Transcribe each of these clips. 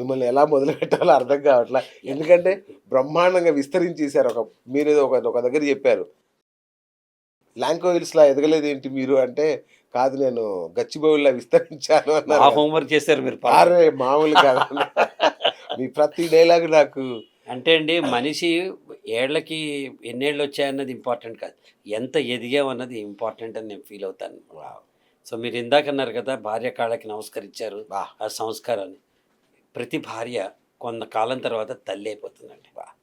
మిమ్మల్ని ఎలా మొదలుపెట్టాలో అర్థం కావట్లా. ఎందుకంటే బ్రహ్మాండంగా విస్తరించేసారు. మీరేదో ఒక దగ్గర చెప్పారు. ల్యాంకో హిల్స్‌లా ఎదగలేదేంటి మీరు అంటే, కాదు నేను గచ్చిబౌలిలా విస్తరించాను అన్నారు కదా! హోంవర్క్ చేశారు మీరు. అరే! మామూలు కాదండి. మీ ప్రతి డైలాగ్ నాకు అంటే అండి, మనిషి ఏళ్ళకి ఎన్నేళ్ళు వచ్చాయన్నది ఇంపార్టెంట్ కాదు. ఎంత ఎదిగామన్నది ఇంపార్టెంట్ అని నేను ఫీల్ అవుతాను. వావ్! సో మీరు ఇందాక అన్నారు కదా, భార్య కాళ్ళకి నమస్కరించారు, వాహ్! ఆ సంస్కారాన్ని. ప్రతి భార్య కొంతకాలం తర్వాత తల్లి అయిపోతుందండి. వాహ్!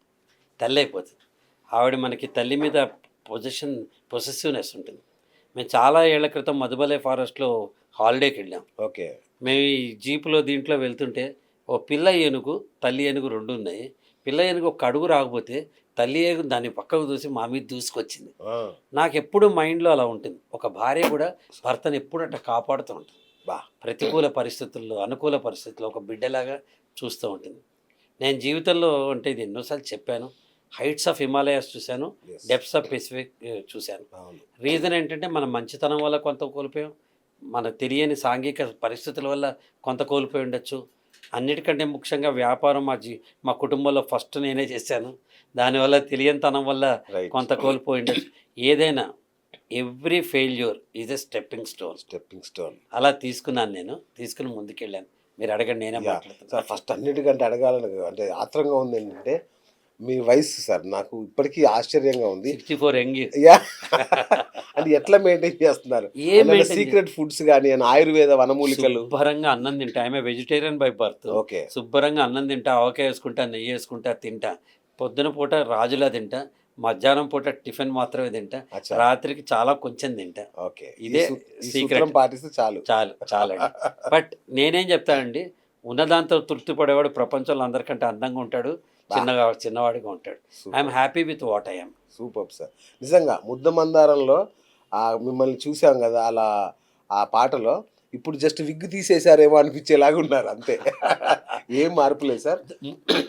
తల్లి అయిపోతుంది. ఆవిడ మనకి తల్లి మీద పొసెసివ్‌నెస్ ఉంటుంది. మేము చాలా ఏళ్ల క్రితం మధుబలై ఫారెస్ట్‌లో హాలిడేకి వెళ్ళాం. ఓకే. మేము ఈ జీప్‌లో దీంట్లో వెళ్తుంటే ఓ పిల్ల ఏనుగు, తల్లి ఏనుగు 2 ఉన్నాయి. పిల్ల ఏనుగు ఒక అడుగు రాకపోతే తల్లి ఏనుగు దాన్ని పక్కకు దూసి మా మీద దూసుకొచ్చింది. ఆ! నాకెప్పుడు మైండ్‌లో అలా ఉంటుంది. ఒక భార్య కూడా భర్తను ఎప్పుడు అట్లా కాపాడుతూ ఉంటుంది. వాహ్! ప్రతికూల పరిస్థితుల్లో, అనుకూల పరిస్థితుల్లో ఒక బిడ్డలాగా చూస్తూ ఉంటుంది. నేను జీవితంలో అంటే ఇది ఎన్నోసార్లు చెప్పాను. హైట్స్ ఆఫ్ హిమాలయాస్ చూశాను. యెస్. డెప్త్స్ ఆఫ్ పెసిఫిక్ చూశాను. అవును. రీజన్ ఏంటంటే మన మంచితనం వల్ల కొంత కోల్పోయాం. మన తెలియని సాంఘిక పరిస్థితుల వల్ల కొంత కోల్పోయి ఉండొచ్చు. అన్నిటికంటే ముఖ్యంగా వ్యాపారం మా కుటుంబంలో ఫస్ట్ నేనే చేశాను. దానివల్ల తెలియనితనం వల్ల రైట్. కొంత కోల్పోయి ఉండొచ్చు. ఏదైనా every failure is a stepping stone. Stepping stone. అలా తీసుకున్నాను నేను. తీసుకుని ముందుకెళ్ళాను. మీరు అడగండి, నేనే యాహ్! మాట్లాడతాను. సార్ ఫస్ట్ అన్నిటికంటే అడగాలని అంటే ఆత్రంగా ఉందేంటంటే, మీ వయసు సార్ నాకు ఇప్పటికీ ఆశ్చర్యంగా ఉంది. 64 యంగ్. యాహ్! అంటే ఎట్లా మెయింటైన్ చేస్తున్నారు? ఏం ఏమైనా మెయింటైన్ సీక్రెట్ ఫుడ్స్ గాని, ఆయుర్వేద వనమూలికలు? శుభ్రంగా అన్నం తింటా. I'm a vegetarian by birth. Okay. శుభ్రంగా అన్నం తింటా, ఆవకాయ వేసుకుంటా, నెయ్యి వేసుకుంటా తింటా. పొద్దున పూట రాజులా తింటా. మధ్యాహ్నం పూట టిఫిన్ మాత్రమే తింటా. అచ్చా! రాత్రికి చాలా కొంచెం తింటా. ఓకే. ఇదే ఈ సీక్రెట్. సూత్రం పాటిస్తే చాలు. చాలండి. బట్ నేనేం చెప్తానండి, ఉన్నదాంతో తృప్తి పడేవాడు ప్రపంచంలో అందరికంటే అందంగా ఉంటాడు, చిన్నవాడిగా ఉంటాడు. I'm happy with what I am. Superb sir. నిజంగా ముద్దమందారంలో మిమ్మల్ని చూసాం గదా! అలా ఆ పాటలో ఇప్పుడు జస్ట్ విగ్ తీసేసారేమో అనిపించేలాగా ఉన్నారు అంతే. ఏం మార్పు లేదు సార్.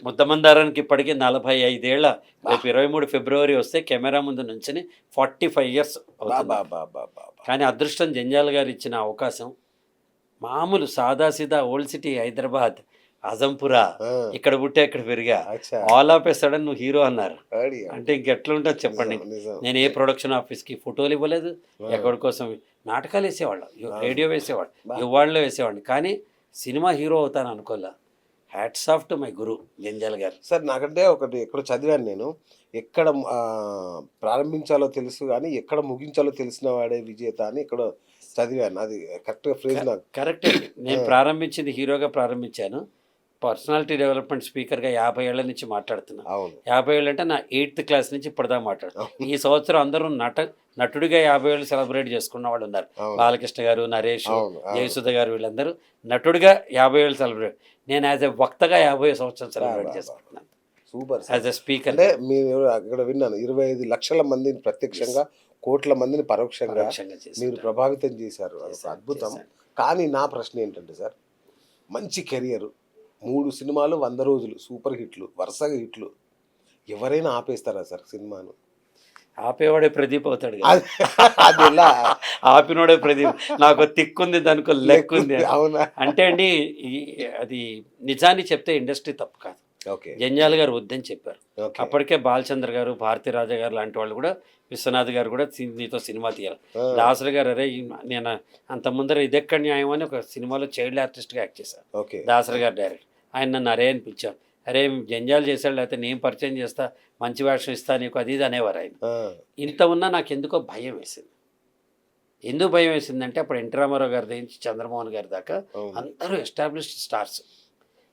ముద్దమందారానికి ఇప్పటికీ 45 ఏళ్ల. రేపు 23 ఫిబ్రవరి వస్తే కెమెరా ముందు నుంచుని 45 ఇయర్స్ అవుతుంది. అబ్బబ్బబ్బబ్బబ్బా! కానీ అదృష్టం జంజాల్ గారు ఇచ్చిన అవకాశం. మామూలు సాదాసీదా ఓల్డ్ సిటీ హైదరాబాద్, అజంపురా, ఆ! ఇక్కడ పుట్టా ఇక్కడ పెరిగా. అచ్చా! ఆల్ ఆఫ్ ఎ సడన్ నువ్వు హీరో అన్నారు. అడిగా. అంటే ఇంకెట్లుంటుంది చెప్పండి. నిజం. నిజం. నేను ఏ ప్రొడక్షన్ ఆఫీస్కి ఫోటోలు ఇవ్వలేదు. ఆ! ఎక్కడి కోసం నాటకాలు వేసేవాళ్ళం, రేడియో వేసేవాడు, బా! యువాళ్ళలో వేసేవాడిని. కానీ సినిమా హీరో అవుతాను అనుకోలే. హ్యాట్స్ ఆఫ్ టు మై గురు జంజాల్ గారు. సార్ నాకంటే ఒకటి ఎక్కడో చదివాను నేను. ఎక్కడ ప్రారంభించాలో తెలుసు గానీ, ఎక్కడ ముగించాలో తెలిసిన వాడే విజేత అని ఎక్కడో చదివాను. అది కరెక్ట్‌గా ఫ్రేజ్ నాకు. కరెక్టే. నేను ప్రారంభించింది హీరోగా ప్రారంభించాను. పర్సనాలిటీ డెవలప్మెంట్ స్పీకర్గా 50 ఏళ్ల నుంచి మాట్లాడుతున్నా. అవును. 50 ఏళ్ళు అంటే నా 8th క్లాస్ నుంచి ఇప్పటిదాకా మాట్లాడుతున్నా. అవును. ఈ సంవత్సరం అందరూ నటుడిగా 50 ఏళ్ళు సెలబ్రేట్ చేసుకున్న వాళ్ళు ఉన్నారు. అవును. బాలకృష్ణ గారు, నరేష్, అవును. అవును. జయసుధ గారు వీళ్ళందరూ నటుడిగా 50 ఏళ్ళు సెలబ్రేట్. నేను యాజ్ ఎ వక్తగా 50 సంవత్సరం సెలబ్రేట్ చేసుకుంటున్నాను. Super sir. As a speaker. అంటే మీరు అక్కడ విన్నాను 25 లక్షల మందిని ప్రత్యక్షంగా, కోట్ల మందిని పరోక్షంగా మీరు ప్రభావితం చేశారు. అదొక అద్భుతం. కానీ నా ప్రశ్న ఏంటంటే సార్, మంచి కెరియర్ 3 సినిమాలు 100 రోజులు సూపర్ హిట్లు, వరుసగా హిట్లు. ఎవరైనా ఆపేస్తారా సార్ సినిమాను? ఆపేవాడే ప్రదీప్ అవుతాడు కదా. అది ఎలా? ఆపినోడే ప్రదీప్. నాకు తిక్కుంది దానికో లెక్కుంది. అవునా? అంటే అండి, అది నిజాన్ని చెప్తే ఇండస్ట్రీ తప్పు కాదు. ఓకే. జంజాల్ గారు వద్దని చెప్పారు. ఓకే. అప్పటికే బాలచంద్ర గారు, భారతీ రాజా గారు లాంటి వాళ్ళు కూడా, విశ్వనాథ్ గారు కూడా నీతో సినిమా తీయాలి. ఆ! దాసరి గారు అరే నేను అంత ముందర ఇదెక్కడ న్యాయం అని ఒక సినిమాలో చైల్డ్ ఆర్టిస్ట్గా యాక్ట్ చేశాను. ఓకే. దాసరి గారు డైరెక్ట్. ఆయన నన్ను అరే అని పిలిచారు. అరే జంజాల్ చేశాడు, లేకపోతే నేను పరిచయం చేస్తా, మంచి వేషం ఇస్తా నీకు, అది ఇది అనేవారు ఆయన. ఆ! ఇంత ఉన్నా నాకు ఎందుకో భయం వేసింది. ఎందుకు భయం వేసిందంటే అప్పుడు ఎన్టీ రామారావు గారి దగ్గర నుంచి చంద్రమోహన్ గారి దాకా అవును. అందరూ ఎస్టాబ్లిష్డ్ స్టార్స్.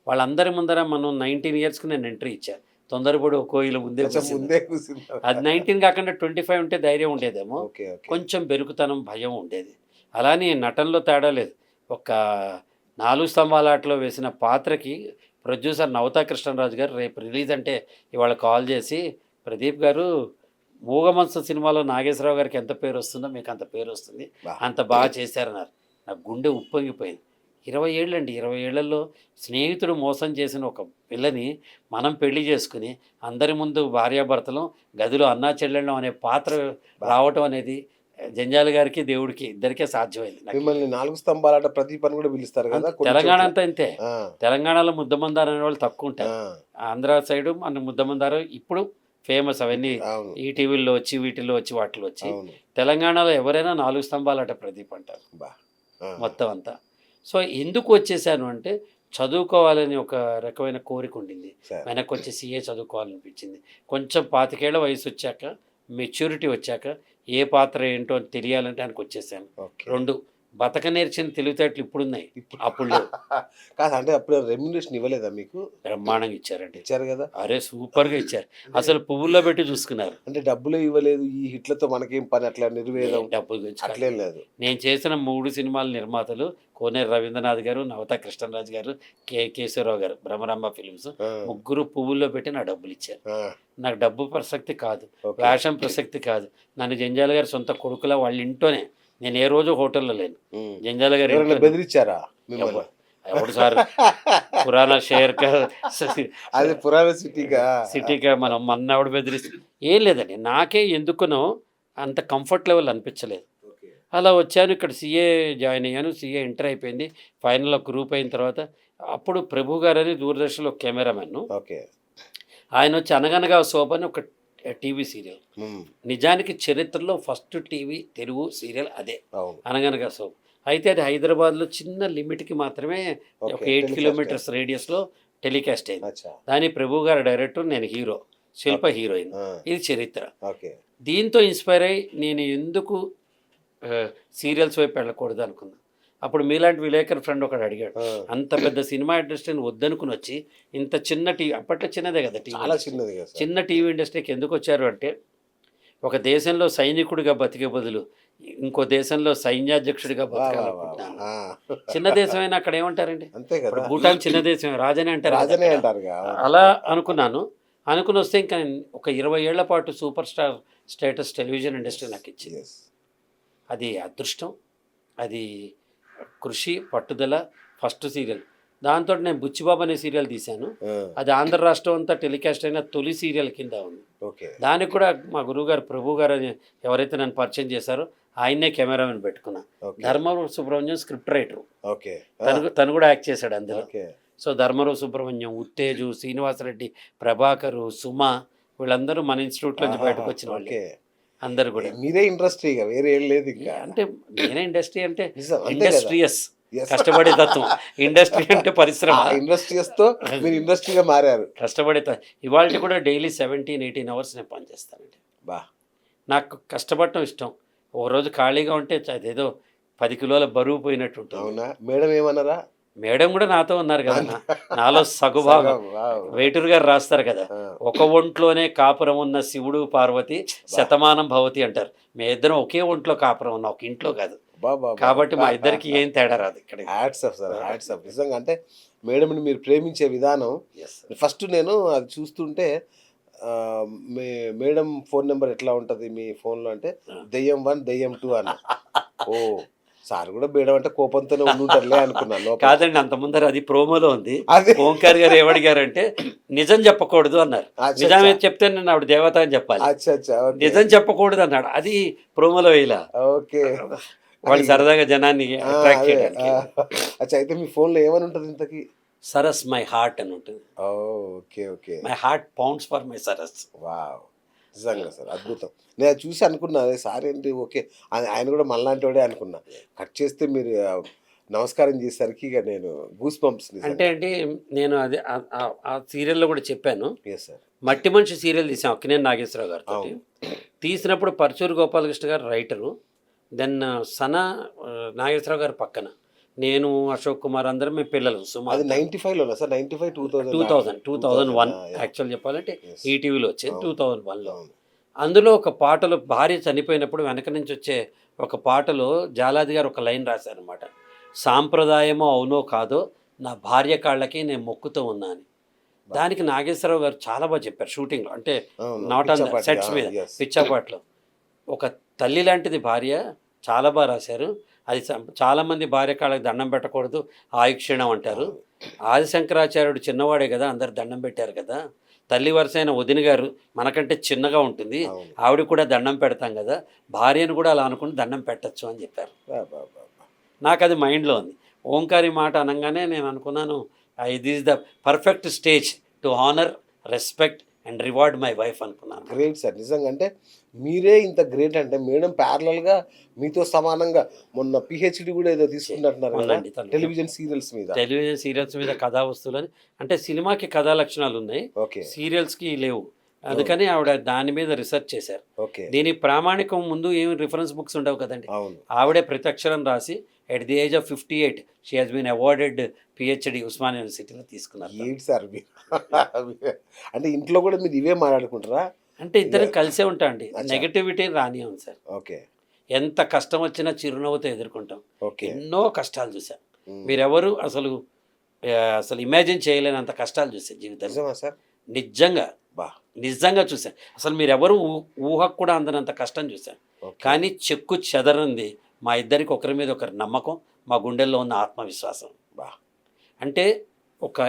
వాళ్ళందరి ముందర మనం 19 ఇయర్స్కి నేను ఎంట్రీ ఇచ్చాను. తొందరపడి ఒక కోయిల ముందే ముందే కూర్చున్నా. అది 19 కాకుండా 25 ఉంటే ధైర్యం ఉండేదేమో. ఓకే. ఓకే. కొంచెం బెరుకుతనం, భయం ఉండేది. అలానే నటనలో తేడా లేదు. ఒక 4 స్తంభాల ఆటలో వేసిన పాత్రకి ప్రొడ్యూసర్ నవతా కృష్ణరాజు గారు రేపు రిలీజ్ అంటే ఇవాళ కాల్ చేసి, ప్రదీప్ గారు మూగమనసు సినిమాలో నాగేశ్వరరావు గారికి ఎంత పేరు వస్తుందో మీకు అంత పేరు వస్తుంది, అంత బాగా చేశారన్నారు. నాకు గుండె ఉప్పొంగిపోయింది. 20 ఏళ్ళండి. 20 ఏళ్లలో స్నేహితుడు మోసం చేసిన ఒక పిల్లని మనం పెళ్లి చేసుకుని అందరి ముందు భార్యాభర్తలు గదిలో అన్నా చెల్లెళ్ళం అనే పాత్ర రావటం అనేది జంజాల గారికి దేవుడికి ఇద్దరికే సాధ్యమైంది నాకు. మిమ్మల్ని 4 స్తంభాలాట ప్రదీప్ అని కూడా పిలుస్తారు కదా కొన్ని తెలంగాణ చోట్ల. అంతా అంతే. ఆ, తెలంగాణలో ముద్దమందారు అనే వాళ్ళు తక్కువ ఉంటారు. ఆ, ఆంధ్ర సైడు మన ముద్దమందారు ఇప్పుడు ఫేమస్, అవన్నీ అవును ఈ టీవీల్లో వచ్చి వీటిల్లో వచ్చి వాటిలో వచ్చి. అవును తెలంగాణలో ఎవరైనా 4 స్తంభాలట ప్రదీప్ అంటారు బా ఆ, మొత్తం అంతా. సో ఎందుకు వచ్చేసాను అంటే చదువుకోవాలని ఒక రకమైన కోరిక ఉండింది. సరే. వెనక్కి వచ్చి సీఏ చదువుకోవాలనిపించింది. కొంచెం 25 ఏళ్ల వయసు వచ్చాక, మెచ్యూరిటీ వచ్చాక ఏ పాత్ర ఏంటో అని తెలియాలంటే ఆయనకు వచ్చేసాను. ఓకే 2 బతక నేర్చిన తెలివితేటలు ఇప్పుడున్నాయి, ఇప్పుడు అప్పుడు లేవు. కాదు అంటే అప్పుడు రెమ్యునరేషన్ ఇవ్వలేదా మీకు? బ్రహ్మాండంగా ఇచ్చారండి. ఇచ్చారు కదా. అరే సూపర్గా ఇచ్చారు. అసలు పువ్వుల్లో పెట్టి చూసుకున్నారు. అంటే డబ్బులు ఇవ్వలేదు ఈ హిట్లతో మనకేం పని అట్లా నిర్వేదం డబ్బుల గురించి కాదు. అట్లేం లేదు. నేను చేసిన 3 సినిమాల నిర్మాతలు కోనేరు రవీంద్రనాథ్ గారు, నవతా కృష్ణరాజు గారు, కేశవరావు గారు, బ్రహ్మరాంబ ఫిల్మ్స్. ఆ, ముగ్గురు పువ్వుల్లో పెట్టి నా డబ్బులు ఇచ్చారు. ఆ, నాకు డబ్బు ప్రసక్తి కాదు, ఓకే. వేషం ప్రసక్తి కాదు. నన్ను జంజాల గారి సొంత కొడుకులా వాళ్ళ ఇంట్లోనే, నేను ఏ రోజు హోటల్లో లేను. ఉమ్. జంజాల గారి ఎవరైనా ఇంట్లోనే. బెదిరించారా మిమ్మల్ని? ఎవడు సార్ పురాణ షేర్ అది పురాణ సిటీగా సిటీగా మనం మన్నవాడు బెదిరిస్తే ఏం లేదండి. నాకే ఎందుకునో అంత కంఫర్ట్ లెవెల్ అనిపించలేదు. ఓకే. అలా వచ్చాను, ఇక్కడ సీఏ జాయిన్ అయ్యాను. సీఏ ఎంటర్ అయిపోయింది. ఫైనల్లో గ్రూప్ అయిన తర్వాత అప్పుడు ప్రభు గారు అని దూరదర్శన్లో కెమెరామెన్, ఓకే. ఆయన వచ్చి అనగనగా శోభ అని ఒక టీవీ సీరియల్, ఉమ్. నిజానికి చరిత్రలో ఫస్ట్ టీవీ తెలుగు సీరియల్ అదే, అవును అనగనగా శోభ. అయితే అది హైదరాబాద్లో చిన్న లిమిట్కి మాత్రమే ఓకే. ఒక 8 టెలికాస్ట్ కిలోమీటర్స్ రేడియస్లో టెలికాస్ట్ అయింది. అచ్చా. దాని ప్రభు గారు డైరెక్టర్, నేను హీరో, శిల్ప హీరోయిన్. ఆ, ఇది చరిత్ర. ఓకే. దీంతో ఇన్స్పైర్ అయ్యి నేను ఎందుకు సీరియల్స్ వైపు వెళ్ళకూడదు అనుకున్నా. అప్పుడు మీలాంటి విలేకర్ ఫ్రెండ్ ఒకడు అడిగాడు, ఆ, అంత పెద్ద సినిమా ఇండస్ట్రీని వద్దనుకుని వచ్చి ఇంత చిన్న టీవీ, అప్పట్లో చిన్నదే కదా టీవీ, చాలా చిన్నది కదా సార్. చిన్న టీవీ ఇండస్ట్రీకి ఎందుకు వచ్చారు అంటే, ఒక దేశంలో సైనికుడిగా బతికే బదులు ఇంకో దేశంలో సైన్యాధ్యక్షుడిగా వా, వా, వా, బతకాలనుకుంటున్నాను. ఆ. చిన్న దేశమైనా అక్కడ ఏమంటారండి, అంతే ఇప్పుడు కదా. భూటాన్ చిన్న దేశమే, రాజనే అంటారు కదా రాజనే అక్కడ. అంటారుగా. అవును. అలా అనుకున్నాను. అనుకుని వస్తే ఇంకా ఒక 20 ఏళ్ల పాటు super star status television industry నాకు ఇచ్చింది. Yes. అది అదృష్టం, అది కృషి, పట్టుదల. ఫస్ట్ సీరియల్ దాంతో నేను బుచ్చిబాబు అనే సీరియల్ తీశాను. ఆ, అది ఆంధ్ర రాష్ట్రం అంతా టెలికాస్ట్ అయిన తొలి సీరియల్ కింద ఉంది. ఓకే. దానికి కూడా మా గురువుగారు ప్రభు గారు అని ఎవరైతే నన్ను పరిచయం చేశారో ఆయన్నే కెమెరామెన్ పెట్టుకున్నా. Okay. Dharmavaram Subrahmanyam script writer, okay. ఆ, తను కూడా యాక్ట్ చేశాడు అందులో. ఓకే. సో ధర్మవరం సుబ్రహ్మణ్యం, ఉత్తేజు, శ్రీనివాసరెడ్డి, ప్రభాకరు, సుమ, వీళ్ళందరూ మన ఇన్స్టిట్యూట్ నుంచి బయటకు వచ్చిన వాళ్ళు ఓకే. అందరు కూడా. మీరే ఇండస్ట్రీగా వేరే ఏం లేదు ఇంకా. అంటే నేనే ఇండస్ట్రీ అంటే నిజం, అంతే కదా. Industrious, Yes. కష్టపడే తత్వం. ఇండస్ట్రీ అంటే పరిశ్రమ, ఇండస్ట్రీస్ తో మీరు ఇండస్ట్రీగా మారారు. కష్టపడే ఇవాళ కూడా డైలీ 17-18 అవర్స్ నేను పనిచేస్తానండి. బా. నాకు కష్టపడటం ఇష్టం. ఓ రోజు ఖాళీగా ఉంటే అదేదో 10 కిలోల బరువు పోయినట్టు ఉంటుంది. అవునా? మేడం ఏమన్నారా? మేడం కూడా నాతో ఉన్నారు కదా, నాలో సగుభాగం. వావ్. వేటూరు గారు రాస్తారు కదా, ఆ, ఒక ఒంట్లోనే కాపురం ఉన్న శివుడు పార్వతి శతమానం భవతి అంటారు. మీ ఇద్దరం ఒకే ఒంట్లో కాపురం ఉన్నాం, ఒక ఇంట్లో కాదు. బా, బా, బా. కాబట్టి మా ఇద్దరికి ఏం తేడా రాదు ఇక్కడ. Hats off sir, hats off. నిజంగా అంటే మేడంని మీరు ప్రేమించే విధానం ఫస్ట్ నేను అది చూస్తుంటే మేడం ఫోన్ నెంబర్ ఎట్లా ఉంటుంది మీ ఫోన్లో అంటే దెయ్యం 1 దెయ్యం 2 అన్న. ఓ సార్ కూడా మేడం అంటే కోపంతోనే ఉండుంటారులే అనుకున్నాను లోపల. కాదండి, అంత ముందర అది ప్రోమోలో ఉంది. అదే. ఓంకార్ గారు ఏమడిగారంటే నిజం చెప్పకూడదు అన్నారు. అచ్చా, నిజమే చెప్తే నేను ఆవిడ దేవత అని చెప్పాలి, అచ్చా అచ్చా, ఓకే. నిజం చెప్పకూడదు అన్నాడు. అది ప్రోమోలో వేయలా, ఓకే. వాళ్ళు సరదాగా జనాన్ని ఆ, అట్రాక్ట్ అదే. చేయడానికి. అచ్చా, అయితే మీ ఫోన్లో ఏమని ఉంటుంది ఇంతకి? సరస్ మై హార్ట్ అని ఉంటుంది. Oh, okay okay. My heart pounds for my sorrows. Wow, నిజంగా సార్ అద్భుతం. నేను అది చూసి అనుకున్నా, అదే సార్ ఏంటి ఓకే ఆయన కూడా మనలాంటి వాడే అనుకున్నా. కట్ చేస్తే మీరు నమస్కారం చేసేసరికి ఇక నేను గూస్ బంప్స్. అంటే అండి నేను అది ఆ సీరియల్లో కూడా చెప్పాను. Yes sir. మట్టి మనిషి సీరియల్ తీసాం అక్కినేని నాగేశ్వరరావు గారితో. అవును. తీసినప్పుడు పరచూరు గోపాలకృష్ణ గారు రైటరు, దెన్ సన నాగేశ్వరరావు గారు పక్కన, నేను అశోక్ కుమార్ అందరం మేము పిల్లలు. సుమారు అది 95లోనా సార్? 95 2001 యాక్చువల్ చెప్పాలంటే ఈటీవీలో వచ్చేది 2001లో. అవును. అందులో ఒక పాటలో భార్య చనిపోయినప్పుడు వెనక నుంచి వచ్చే ఒక పాటలో జాలాది గారు ఒక లైన్ రాశారనమాట, సాంప్రదాయమో అవునో కాదో నా భార్య కాళ్ళకి నేను మొక్కుతూ ఉన్నా అని. దానికి నాగేశ్వరరావు గారు చాలా బాగా చెప్పారు షూటింగ్లో, అంటే అవును. నాట్ ఆన్ పిచ్చాపాటి, సెట్స్ మీద, yes. పిచ్చాపాట్లో. ఒక తల్లి లాంటిది భార్య, చాలా బాగా రాశారు. అది చాలామంది భార్య కాళ్ళకి దండం పెట్టకూడదు, ఆయుక్షీణం అంటారు. ఆదిశంకరాచార్యుడు చిన్నవాడే కదా, అందరు దండం పెట్టారు కదా. తల్లి వరుస అయిన వదిన గారు మనకంటే చిన్నగా ఉంటుంది, అవును. ఆవిడ కూడా దండం పెడతాం కదా, భార్యను కూడా అలా అనుకుని దండం పెట్టచ్చు అని చెప్పారు. బా, బా, బా, బా. నాకు అది మైండ్లో ఉంది. ఓంకారి మాట అనగానే నేను అనుకున్నాను, ఇది is the perfect stage to honour, respect and reward my wife అనుకున్నాను. గ్రేట్ సార్, నిజంగా. అంటే మీరే ఇంత గ్రేట్ అంటే మేడం ప్యారలల్గా మీతో సమానంగా మొన్న పిహెచ్డి కూడా ఏదో తీసుకున్నట్టున్నారు కదా అవునండి, తను టెలివిజన్ సీరియల్స్ మీద. టెలివిజన్ సీరియల్స్ మీద కథా వస్తువులని, అంటే సినిమాకి కథా లక్షణాలు ఉన్నాయి, ఓకే సీరియల్స్కి లేవు. అందుకని ఆవిడ దాని మీద రీసెర్చ్ చేశారు. ఓకే. దీని ప్రామాణికం ముందు ఏమి రిఫరెన్స్ బుక్స్ ఉండవు కదండి. అవును. ఆవిడే ప్రతి అక్షరం రాసి at the age of 58 she has been awarded PhD Osman యూనివర్సిటీలో తీసుకున్నారు. ఏంటి సార్ మీరు అంటే ఇంట్లో కూడా మీరు ఇవే మాట్లాడుకుంటారా? అంటే ఇద్దరం కలిసే ఉంటాం అండి, నెగటివిటీ రానివ్వం సార్. ఓకే ఎంత కష్టం వచ్చినా చిరునవ్వుతో ఎదుర్కొంటాం. ఓకే. ఎన్నో కష్టాలు చూసాం, మీరెవరు అసలు అసలు ఇమాజిన్ చేయలేనంత కష్టాలు చూసాం జీవితంలో. నిజమా సార్? నిజంగా బా. నిజంగా చూసాను. అసలు మీరెవరు ఊహకు కూడా అందనంత కష్టం చూశాను. ఓకే. కానీ చెక్కు చెదరంది మా ఇద్దరికి ఒకరి మీద ఒకరి నమ్మకం, మా గుండెల్లో ఉన్న ఆత్మవిశ్వాసం. బా. అంటే ఒక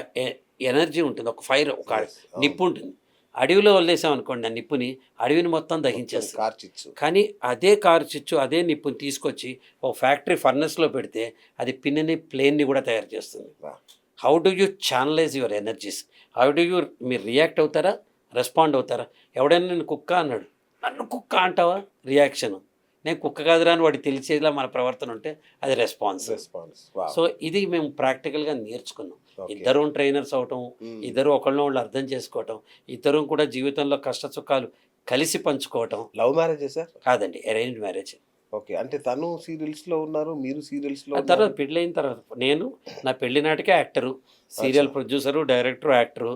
ఎనర్జీ ఉంటుంది, ఒక ఫైర్, ఒక Yes, అవును. నిప్పు ఉంటుంది. అడవిలో వదిలేసాం అనుకోండి, ఆ నిప్పుని అడవిని మొత్తం దహించేస్తుంది. కార్చిచ్చు. కానీ అదే కారు చిచ్చు, అదే నిప్పుని తీసుకొచ్చి ఒక ఫ్యాక్టరీ ఫర్నెస్లో పెడితే అది పిన్నిని ప్లేన్ని కూడా తయారు చేస్తుంది. బా. How do you channelise your energies? How do you, మీరు రియాక్ట్ అవుతారా, రెస్పాండ్ అవుతారా? ఎవడైనా నేను కుక్క అన్నాడు, నన్ను కుక్క అంటావా, రియాక్షన్. నేను కుక్క కాదురా అని వాడికి తెలిసేలా మన ప్రవర్తన ఉంటే అది రెస్పాన్స్. రెస్పాన్స్. వా. సో ఇది మేము ప్రాక్టికల్గా నేర్చుకున్నాం. Okay. ఇద్దరు ట్రైనర్స్ అవటం, ఇద్దరు ఒకళ్ళని వాళ్ళు అర్థం చేసుకోవటం, ఇద్దరు కూడా జీవితంలో కష్ట సుఖాలు కలిసి పంచుకోవటం. Love marriage sir? కాదండి, అరేంజ్ మ్యారేజ్. ఓకే. అంటే తను సీరియల్స్ లో ఉన్నారు, మీరు సీరియల్స్ లో ఆ తర్వాత పెళ్ళైన తర్వాత నేను నా పెళ్లి నాటికే actor, serial producer, director, actor.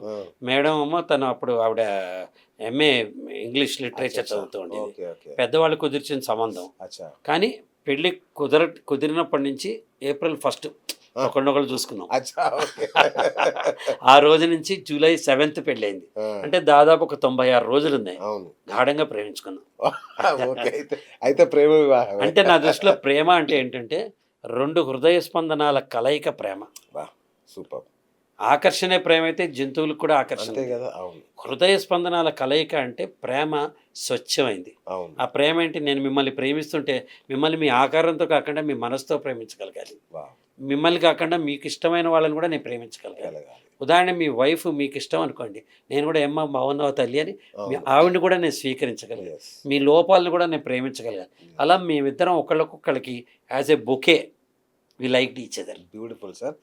Madam అమ్మ తను అప్పుడు ఆవిడ ఎంఏ ఇంగ్లీష్ లిటరేచర్ చదువుతూ ఉండేది. Okay okay. పెద్దవాళ్ళు కుదిర్చిన సంబంధం. అచ్చా. కానీ పెళ్ళి కుదిరినప్పటి నుంచి April 1 ఒకళ్ళనొకళ్ళు చూసుకున్నాం. అచ్చా. ఓకే. ఆ రోజు నుంచి July 7 పెళ్ళైంది. అంటే దాదాపు ఒక 96 రోజులు ఉన్నాయి. అవును. గాఢంగా ప్రేమించుకున్నాం. ఓకే. అయితే ప్రేమ వివాహం. అంటే నా దృష్టిలో ప్రేమ అంటే ఏంటంటే 2 హృదయ స్పందనాల కలయిక ప్రేమ. బా, సూపర్. ఆకర్షణే ప్రేమ అయితే జంతువులకు కూడా ఆకర్షణ. అంతే కదా. అవును హృదయ స్పందనాల కలయిక అంటే ప్రేమ స్వచ్ఛమైంది. అవును. ఆ ప్రేమ ఏంటి, నేను మిమ్మల్ని ప్రేమిస్తుంటే మిమ్మల్ని మీ ఆకారంతో కాకుండా మీ మనసుతో ప్రేమించగలగాలి. బా. మిమ్మల్ని కాకుండా మీకు ఇష్టమైన వాళ్ళని కూడా నేను ప్రేమించగలగాలి. కలగాలి. ఉదాహరణ మీ వైఫ్ మీకు ఇష్టం అనుకోండి, నేను కూడా ఏమ్మా బాగున్నావు తల్లి అని మీ ఆవిడని కూడా నేను స్వీకరించగలిగాను. Yes. మీ లోపాలను కూడా నేను ప్రేమించగలిగాను. అలా మేమిద్దరం ఒకళ్ళకొకళ్ళకి as a bouquet we like each other. Beautiful sir.